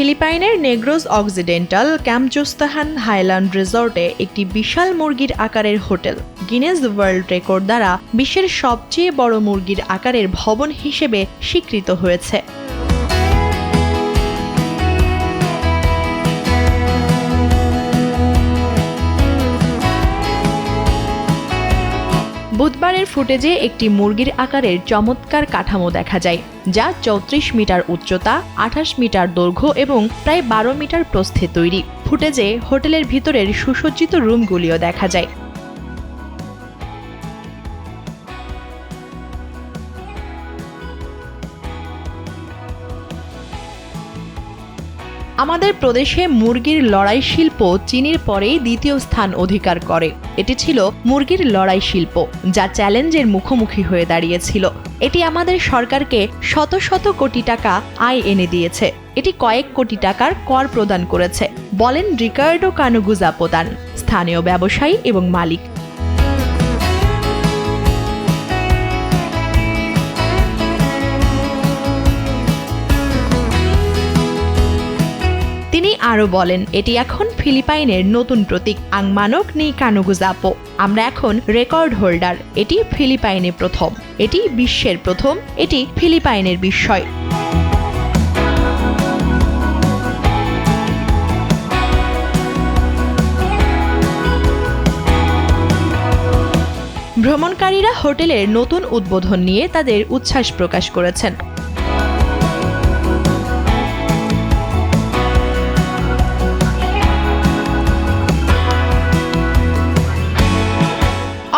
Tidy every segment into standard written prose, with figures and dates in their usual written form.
ফিলিপাইনের নেগ্রোস occidental camp জোস্তাহান highland রিসর্টে একটি বিশাল মুরগির আকারের হোটেল গিনেস ওয়ার্ল্ড রেকর্ড দ্বারা বিশ্বের সবচেয়ে বড় মুরগির আকারের ভবন হিসেবে স্বীকৃত হয়েছে। বুধবারের ফুটেজে একটি মুরগির আকারের চমৎকার কাঠামো দেখা যায়, যা ৩৪ মিটার উচ্চতা, ২৮ মিটার দৈর্ঘ্য এবং প্রায় ১২ মিটার প্রস্থে তৈরি। ফুটেজে হোটেলের ভিতরের সুসজ্জিত রুমগুলিও দেখা যায়। আমাদের প্রদেশে মুরগির লড়াই শিল্প চীনের পরেই দ্বিতীয় স্থান অধিকার করে। এটি ছিল মুরগির লড়াই শিল্প, যা চ্যালেঞ্জের মুখোমুখি হয়ে দাঁড়িয়েছিল। এটি আমাদের সরকারকে শত শত কোটি টাকা আয় এনে দিয়েছে। এটি কয়েক কোটি টাকার কর প্রদান করেছে, বলেন রিকার্ডো কানুগুজা প্রধান, স্থানীয় ব্যবসায়ী এবং মালিক। তিনি আরও বলেন, এটি এখন ফিলিপাইনের নতুন প্রতীক আং মানক নি কানুগুজাপো। আমরা এখন রেকর্ড হোল্ডার। এটি ফিলিপাইনে প্রথম, এটি বিশ্বের প্রথম, এটি ফিলিপাইনের বিস্ময়। ভ্রমণকারীরা হোটেলের নতুন উদ্বোধন নিয়ে তাদের উচ্ছ্বাস প্রকাশ করেছেন।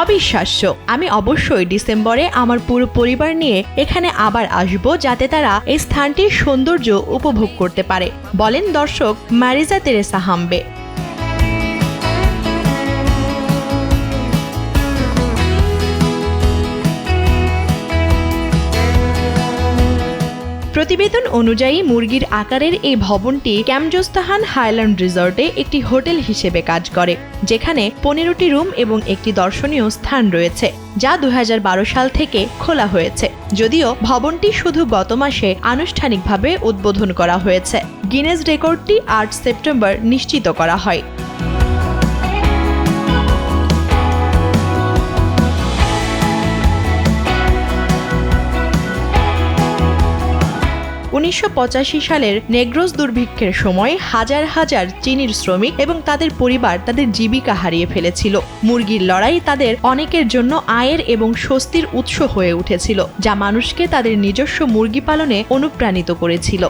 অবিশ্বাস্য! আমি অবশ্যই ডিসেম্বরে আমার পুরো পরিবার নিয়ে এখানে আবার আসব, যাতে তারা এই স্থানটির সৌন্দর্য উপভোগ করতে পারে, বলেন দর্শক মারিজা তেরেসা হাম্বে। প্রতিবেদন অনুযায়ী মুরগির আকারের এই ভবনটি ক্যাম্প জোস্তাহান হাইল্যান্ড রিসর্টে একটি হোটেল হিসেবে কাজ করে, যেখানে ১৫টি রুম এবং একটি দর্শনীয় স্থান রয়েছে, যা ২০১২ সাল থেকে খোলা হয়েছে। যদিও ভবনটি শুধু গত মাসে আনুষ্ঠানিকভাবে উদ্বোধন করা হয়েছে। গিনেস রেকর্ডটি ৮ সেপ্টেম্বর নিশ্চিত করা হয়। ১৯৮৫ সালের নেগ্রোস দুর্ভিক্ষের সময় হাজার হাজার চীনের শ্রমিক এবং তাদের পরিবার তাদের জীবিকা হারিয়ে ফেলেছিল। মুরগির লড়াই তাদের অনেকের জন্য আয়ের এবং স্বস্তির উৎস হয়ে উঠেছিল, যা মানুষকে তাদের নিজস্ব মুরগি পালনে অনুপ্রাণিত করেছিল।